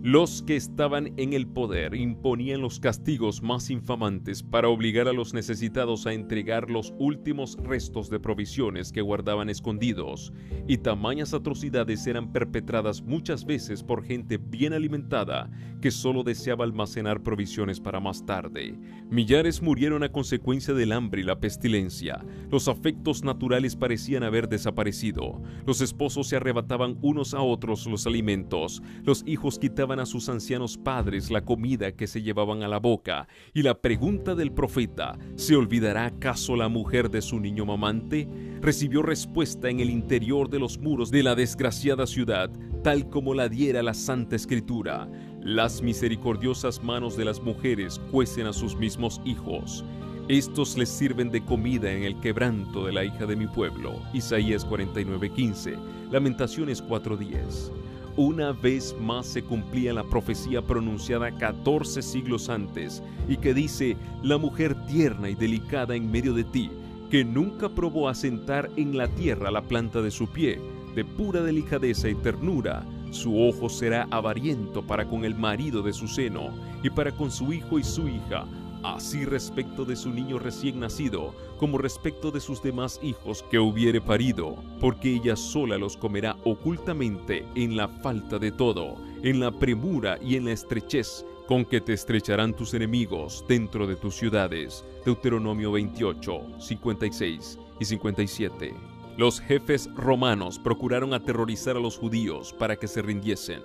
Los que estaban en el poder imponían los castigos más infamantes para obligar a los necesitados a entregar los últimos restos de provisiones que guardaban escondidos, y tamañas atrocidades eran perpetradas muchas veces por gente bien alimentada que solo deseaba almacenar provisiones para más tarde. Millares murieron a consecuencia del hambre y la pestilencia. Los afectos naturales parecían haber desaparecido. Los esposos se arrebataban unos a otros los alimentos. Los hijos quitaban a sus ancianos padres la comida que se llevaban a la boca, y la pregunta del profeta, ¿se olvidará acaso la mujer de su niño mamante?, recibió respuesta en el interior de los muros de la desgraciada ciudad, tal como la diera la Santa Escritura. Las misericordiosas manos de las mujeres cuecen a sus mismos hijos. Estos les sirven de comida en el quebranto de la hija de mi pueblo. Isaías 49:15, Lamentaciones 4:10. Una vez más se cumplía la profecía pronunciada 14 siglos antes, y que dice: la mujer tierna y delicada en medio de ti, que nunca probó asentar en la tierra la planta de su pie, de pura delicadeza y ternura, su ojo será avariento para con el marido de su seno, y para con su hijo y su hija, así respecto de su niño recién nacido, como respecto de sus demás hijos que hubiere parido, porque ella sola los comerá ocultamente en la falta de todo, en la premura y en la estrechez, con que te estrecharán tus enemigos dentro de tus ciudades. Deuteronomio 28, 56 y 57. Los jefes romanos procuraron aterrorizar a los judíos para que se rindiesen.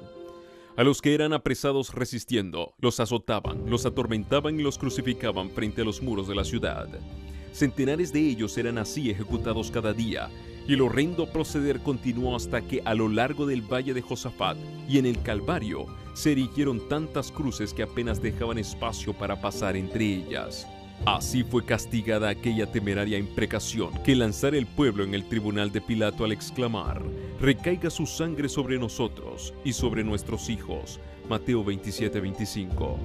A los que eran apresados resistiendo, los azotaban, los atormentaban y los crucificaban frente a los muros de la ciudad. Centenares de ellos eran así ejecutados cada día, y el horrendo proceder continuó hasta que a lo largo del valle de Josafat y en el Calvario se erigieron tantas cruces que apenas dejaban espacio para pasar entre ellas. Así fue castigada aquella temeraria imprecación que lanzara el pueblo en el tribunal de Pilato al exclamar: recaiga su sangre sobre nosotros y sobre nuestros hijos. Mateo 27:25.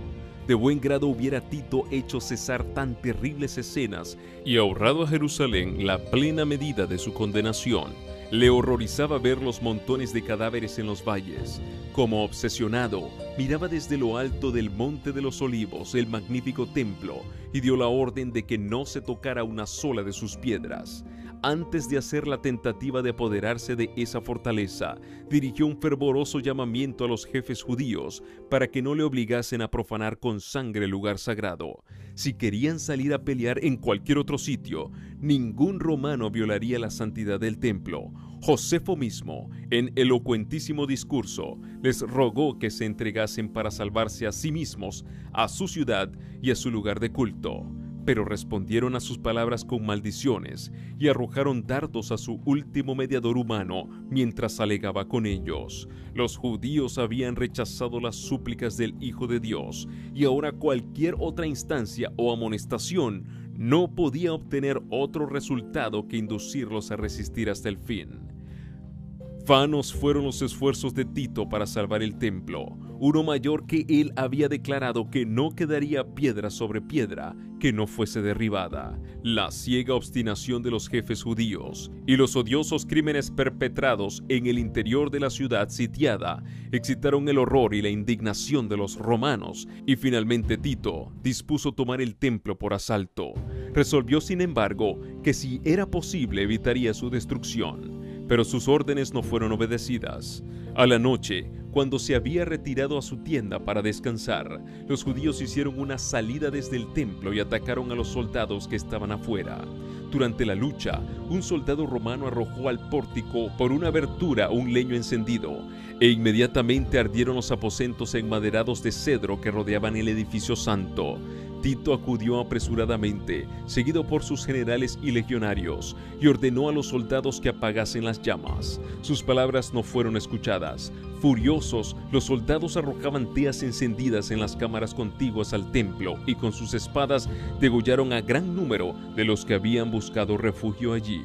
De buen grado hubiera Tito hecho cesar tan terribles escenas y ahorrado a Jerusalén la plena medida de su condenación. Le horrorizaba ver los montones de cadáveres en los valles. Como obsesionado, miraba desde lo alto del Monte de los Olivos el magnífico templo y dio la orden de que no se tocara una sola de sus piedras. Antes de hacer la tentativa de apoderarse de esa fortaleza, dirigió un fervoroso llamamiento a los jefes judíos para que no le obligasen a profanar con sangre el lugar sagrado. Si querían salir a pelear en cualquier otro sitio, ningún romano violaría la santidad del templo. Josefo mismo, en elocuentísimo discurso, les rogó que se entregasen para salvarse a sí mismos, a su ciudad y a su lugar de culto. Pero respondieron a sus palabras con maldiciones y arrojaron dardos a su último mediador humano mientras alegaba con ellos. Los judíos habían rechazado las súplicas del Hijo de Dios y ahora cualquier otra instancia o amonestación no podía obtener otro resultado que inducirlos a resistir hasta el fin. Vanos fueron los esfuerzos de Tito para salvar el templo, uno mayor que él había declarado que no quedaría piedra sobre piedra que no fuese derribada. La ciega obstinación de los jefes judíos y los odiosos crímenes perpetrados en el interior de la ciudad sitiada excitaron el horror y la indignación de los romanos, y finalmente Tito dispuso tomar el templo por asalto. Resolvió, sin embargo, que si era posible evitaría su destrucción. Pero sus órdenes no fueron obedecidas. A la noche, cuando se había retirado a su tienda para descansar, los judíos hicieron una salida desde el templo y atacaron a los soldados que estaban afuera. Durante la lucha, un soldado romano arrojó al pórtico por una abertura un leño encendido, e inmediatamente ardieron los aposentos enmaderados de cedro que rodeaban el edificio santo. Tito acudió apresuradamente, seguido por sus generales y legionarios, y ordenó a los soldados que apagasen las llamas. Sus palabras no fueron escuchadas. Furiosos, los soldados arrojaban teas encendidas en las cámaras contiguas al templo y con sus espadas degollaron a gran número de los que habían buscado refugio allí.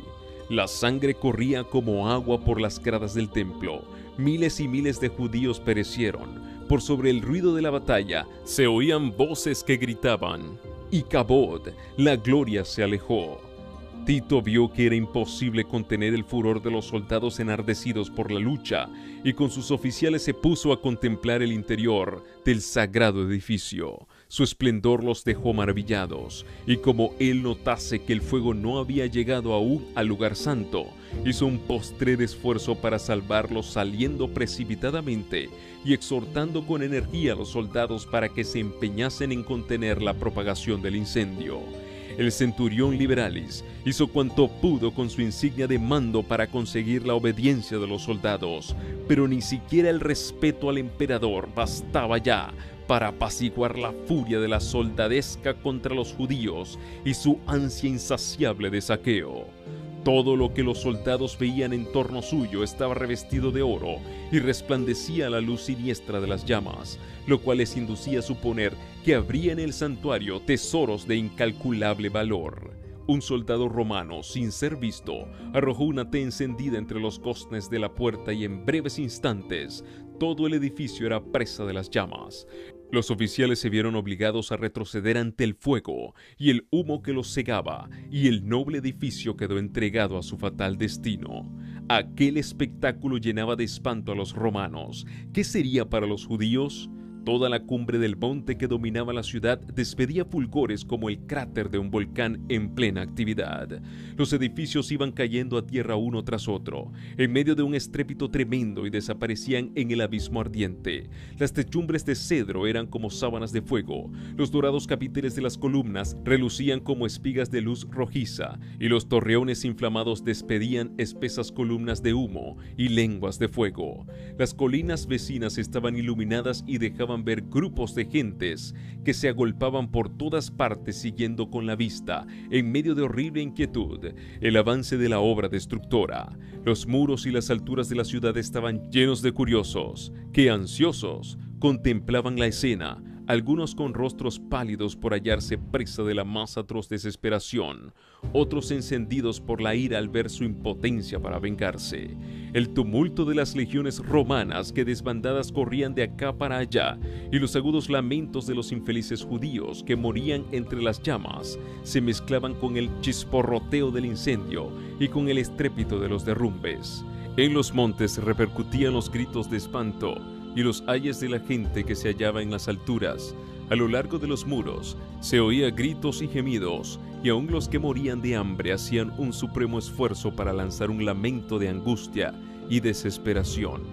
La sangre corría como agua por las gradas del templo. Miles y miles de judíos perecieron. Por sobre el ruido de la batalla se oían voces que gritaban: «Icabod, la gloria se alejó». Tito vio que era imposible contener el furor de los soldados enardecidos por la lucha y con sus oficiales se puso a contemplar el interior del sagrado edificio. Su esplendor los dejó maravillados, y como él notase que el fuego no había llegado aún al lugar santo, hizo un postrer esfuerzo para salvarlos, saliendo precipitadamente y exhortando con energía a los soldados para que se empeñasen en contener la propagación del incendio. El centurión Liberalis hizo cuanto pudo con su insignia de mando para conseguir la obediencia de los soldados, pero ni siquiera el respeto al emperador bastaba ya para apaciguar la furia de la soldadesca contra los judíos y su ansia insaciable de saqueo. Todo lo que los soldados veían en torno suyo estaba revestido de oro y resplandecía a la luz siniestra de las llamas, lo cual les inducía a suponer que habría en el santuario tesoros de incalculable valor. Un soldado romano, sin ser visto, arrojó una tea encendida entre los goznes de la puerta y en breves instantes todo el edificio era presa de las llamas. Los oficiales se vieron obligados a retroceder ante el fuego y el humo que los cegaba, y el noble edificio quedó entregado a su fatal destino. Aquel espectáculo llenaba de espanto a los romanos. ¿Qué sería para los judíos? Toda la cumbre del monte que dominaba la ciudad despedía fulgores como el cráter de un volcán en plena actividad. Los edificios iban cayendo a tierra uno tras otro, en medio de un estrépito tremendo, y desaparecían en el abismo ardiente. Las techumbres de cedro eran como sábanas de fuego, los dorados capiteles de las columnas relucían como espigas de luz rojiza, y los torreones inflamados despedían espesas columnas de humo y lenguas de fuego. Las colinas vecinas estaban iluminadas y dejaban ver grupos de gentes que se agolpaban por todas partes siguiendo con la vista, en medio de horrible inquietud, el avance de la obra destructora. Los muros y las alturas de la ciudad estaban llenos de curiosos que, ansiosos, contemplaban la escena, algunos con rostros pálidos por hallarse presa de la más atroz desesperación, otros encendidos por la ira al ver su impotencia para vengarse. El tumulto de las legiones romanas que desbandadas corrían de acá para allá y los agudos lamentos de los infelices judíos que morían entre las llamas se mezclaban con el chisporroteo del incendio y con el estrépito de los derrumbes. En los montes repercutían los gritos de espanto y los ayes de la gente que se hallaba en las alturas. A lo largo de los muros se oía gritos y gemidos, y aun los que morían de hambre hacían un supremo esfuerzo para lanzar un lamento de angustia y desesperación.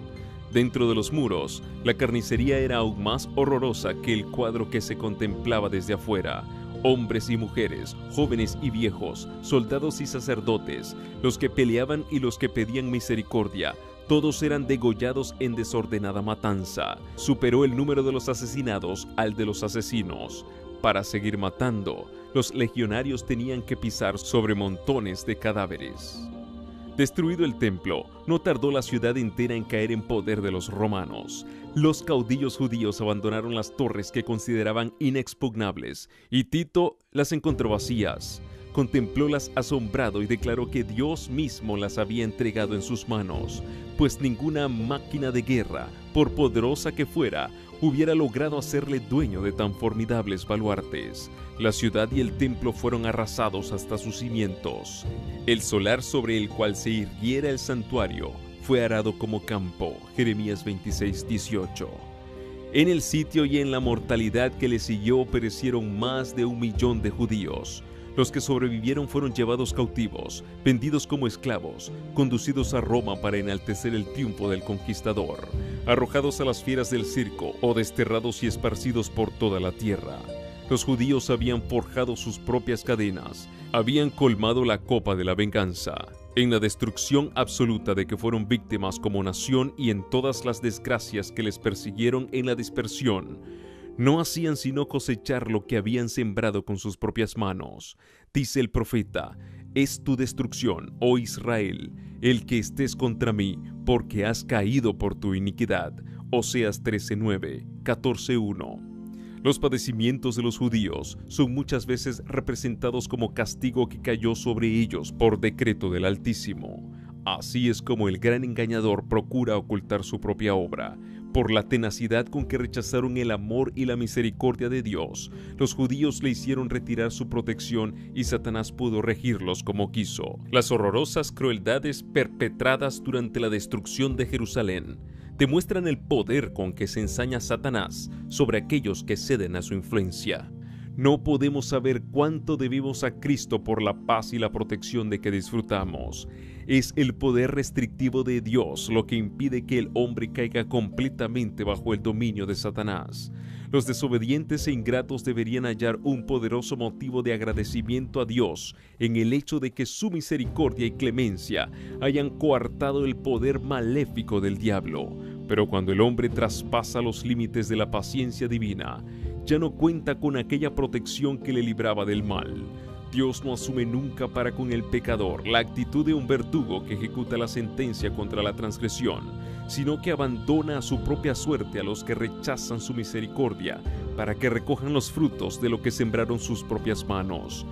Dentro de los muros, la carnicería era aún más horrorosa que el cuadro que se contemplaba desde afuera. Hombres y mujeres, jóvenes y viejos, soldados y sacerdotes, los que peleaban y los que pedían misericordia, todos eran degollados en desordenada matanza. Superó el número de los asesinados al de los asesinos. Para seguir matando, los legionarios tenían que pisar sobre montones de cadáveres. Destruido el templo, no tardó la ciudad entera en caer en poder de los romanos. Los caudillos judíos abandonaron las torres que consideraban inexpugnables, y Tito las encontró vacías. Contemplólas asombrado y declaró que Dios mismo las había entregado en sus manos, pues ninguna máquina de guerra, por poderosa que fuera, hubiera logrado hacerle dueño de tan formidables baluartes. La ciudad y el templo fueron arrasados hasta sus cimientos. El solar sobre el cual se irguiera el santuario fue arado como campo. Jeremías 26:18. En el sitio y en la mortalidad que le siguió perecieron más de 1 millón de judíos. Los que sobrevivieron fueron llevados cautivos, vendidos como esclavos, conducidos a Roma para enaltecer el triunfo del conquistador, arrojados a las fieras del circo o desterrados y esparcidos por toda la tierra. Los judíos habían forjado sus propias cadenas, habían colmado la copa de la venganza. En la destrucción absoluta de que fueron víctimas como nación y en todas las desgracias que les persiguieron en la dispersión, no hacían sino cosechar lo que habían sembrado con sus propias manos. Dice el profeta: es tu destrucción, oh Israel, el que estés contra mí, porque has caído por tu iniquidad. Oseas 13:9, 14:1. Los padecimientos de los judíos son muchas veces representados como castigo que cayó sobre ellos por decreto del Altísimo. Así es como el gran engañador procura ocultar su propia obra. Por la tenacidad con que rechazaron el amor y la misericordia de Dios, los judíos le hicieron retirar su protección y Satanás pudo regirlos como quiso. Las horrorosas crueldades perpetradas durante la destrucción de Jerusalén demuestran el poder con que se ensaña Satanás sobre aquellos que ceden a su influencia. No podemos saber cuánto debemos a Cristo por la paz y la protección de que disfrutamos. Es el poder restrictivo de Dios lo que impide que el hombre caiga completamente bajo el dominio de Satanás. Los desobedientes e ingratos deberían hallar un poderoso motivo de agradecimiento a Dios en el hecho de que su misericordia y clemencia hayan coartado el poder maléfico del diablo. Pero cuando el hombre traspasa los límites de la paciencia divina, ya no cuenta con aquella protección que le libraba del mal. Dios no asume nunca para con el pecador la actitud de un verdugo que ejecuta la sentencia contra la transgresión, sino que abandona a su propia suerte a los que rechazan su misericordia para que recojan los frutos de lo que sembraron sus propias manos.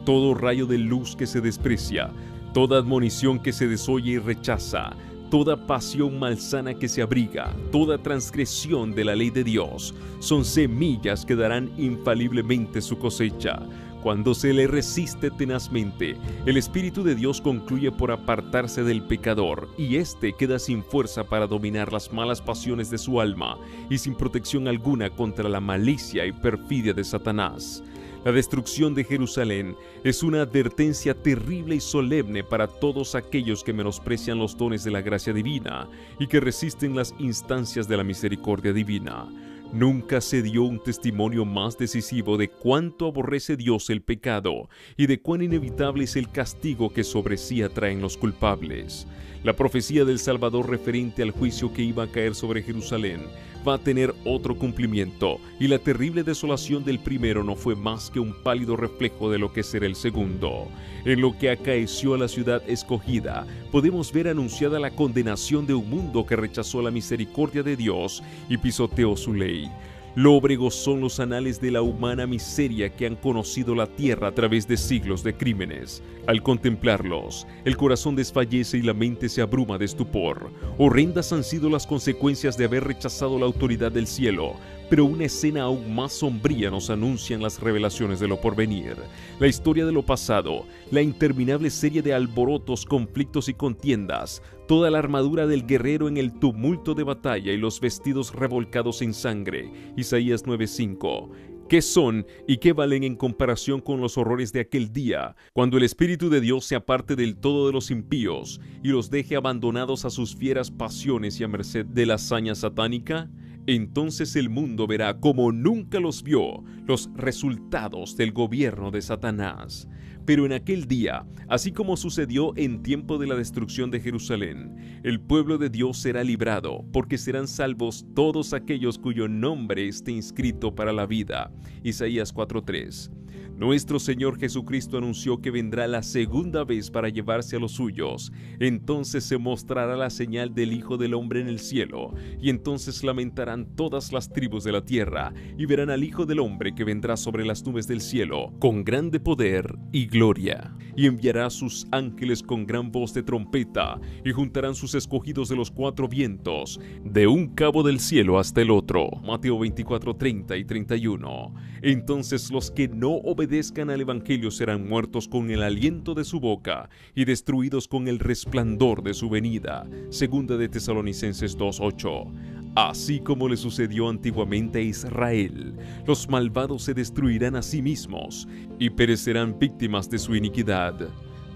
Todo rayo de luz que se desprecia, toda admonición que se desoye y rechaza, toda pasión malsana que se abriga, toda transgresión de la ley de Dios, son semillas que darán infaliblemente su cosecha. Cuando se le resiste tenazmente, el Espíritu de Dios concluye por apartarse del pecador, y éste queda sin fuerza para dominar las malas pasiones de su alma y sin protección alguna contra la malicia y perfidia de Satanás. La destrucción de Jerusalén es una advertencia terrible y solemne para todos aquellos que menosprecian los dones de la gracia divina y que resisten las instancias de la misericordia divina. Nunca se dio un testimonio más decisivo de cuánto aborrece Dios el pecado y de cuán inevitable es el castigo que sobre sí atraen los culpables. La profecía del Salvador referente al juicio que iba a caer sobre Jerusalén va a tener otro cumplimiento, y la terrible desolación del primero no fue más que un pálido reflejo de lo que será el segundo. En lo que acaeció a la ciudad escogida, podemos ver anunciada la condenación de un mundo que rechazó la misericordia de Dios y pisoteó su ley. Lóbregos son los anales de la humana miseria que han conocido la tierra a través de siglos de crímenes. Al contemplarlos, el corazón desfallece y la mente se abruma de estupor. Horrendas han sido las consecuencias de haber rechazado la autoridad del cielo, pero una escena aún más sombría nos anuncian las revelaciones de lo porvenir. La historia de lo pasado, la interminable serie de alborotos, conflictos y contiendas, toda la armadura del guerrero en el tumulto de batalla y los vestidos revolcados en sangre. Isaías 9:5. ¿Qué son y qué valen en comparación con los horrores de aquel día, cuando el Espíritu de Dios se aparte del todo de los impíos y los deje abandonados a sus fieras pasiones y a merced de la hazaña satánica? Entonces el mundo verá como nunca los vio los resultados del gobierno de Satanás. Pero en aquel día, así como sucedió en tiempo de la destrucción de Jerusalén, el pueblo de Dios será librado, porque serán salvos todos aquellos cuyo nombre esté inscrito para la vida. Isaías 4:3. Nuestro Señor Jesucristo anunció que vendrá la segunda vez para llevarse a los suyos. Entonces se mostrará la señal del Hijo del Hombre en el cielo, y entonces lamentarán todas las tribus de la tierra, y verán al Hijo del Hombre que vendrá sobre las nubes del cielo, con grande poder y gloria. Y enviará a sus ángeles con gran voz de trompeta, y juntarán sus escogidos de los cuatro vientos, de un cabo del cielo hasta el otro. Mateo 24:30 y 31. Entonces los que no obedezcan al Evangelio serán muertos con el aliento de su boca y destruidos con el resplandor de su venida. Segunda de Tesalonicenses 2:8. Así como le sucedió antiguamente a Israel, los malvados se destruirán a sí mismos y perecerán víctimas de su iniquidad.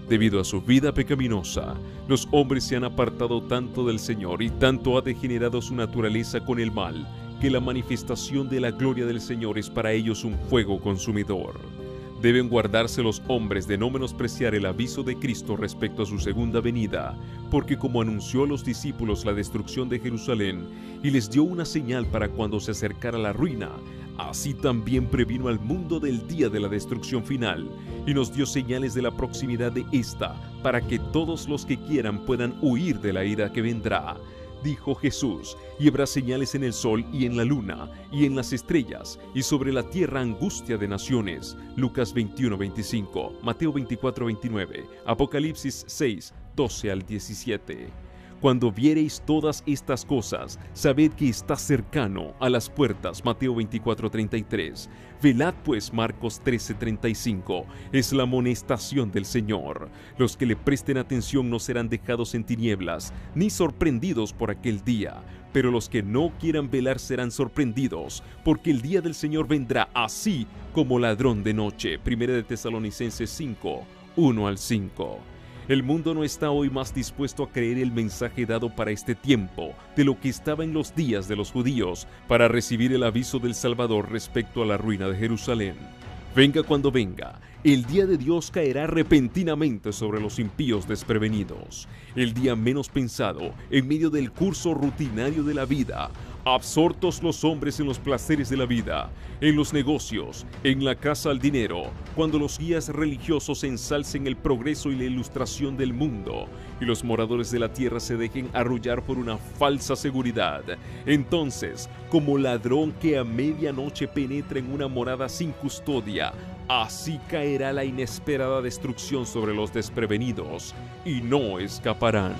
Debido a su vida pecaminosa, los hombres se han apartado tanto del Señor y tanto ha degenerado su naturaleza con el mal, que la manifestación de la gloria del Señor es para ellos un fuego consumidor. Deben guardarse los hombres de no menospreciar el aviso de Cristo respecto a su segunda venida, porque como anunció a los discípulos la destrucción de Jerusalén y les dio una señal para cuando se acercara la ruina, así también previno al mundo del día de la destrucción final y nos dio señales de la proximidad de esta, para que todos los que quieran puedan huir de la ira que vendrá. Dijo Jesús, y habrá señales en el sol y en la luna y en las estrellas, y sobre la tierra angustia de naciones. Lucas 21:25, Mateo 24:29, Apocalipsis 6:12 al 17. Cuando viereis todas estas cosas, sabed que está cercano a las puertas. Mateo 24:33. Velad pues, Marcos 13:35. Es la amonestación del Señor. Los que le presten atención no serán dejados en tinieblas, ni sorprendidos por aquel día. Pero los que no quieran velar serán sorprendidos, porque el día del Señor vendrá así como ladrón de noche. Primera de Tesalonicenses 5:1 al 5. El mundo no está hoy más dispuesto a creer el mensaje dado para este tiempo de lo que estaba en los días de los judíos para recibir el aviso del Salvador respecto a la ruina de Jerusalén. Venga cuando venga, el día de Dios caerá repentinamente sobre los impíos desprevenidos. El día menos pensado, en medio del curso rutinario de la vida, absortos los hombres en los placeres de la vida, en los negocios, en la caza al dinero, cuando los guías religiosos ensalcen el progreso y la ilustración del mundo, y los moradores de la tierra se dejen arrullar por una falsa seguridad. Entonces, como ladrón que a medianoche penetra en una morada sin custodia, así caerá la inesperada destrucción sobre los desprevenidos, y no escaparán.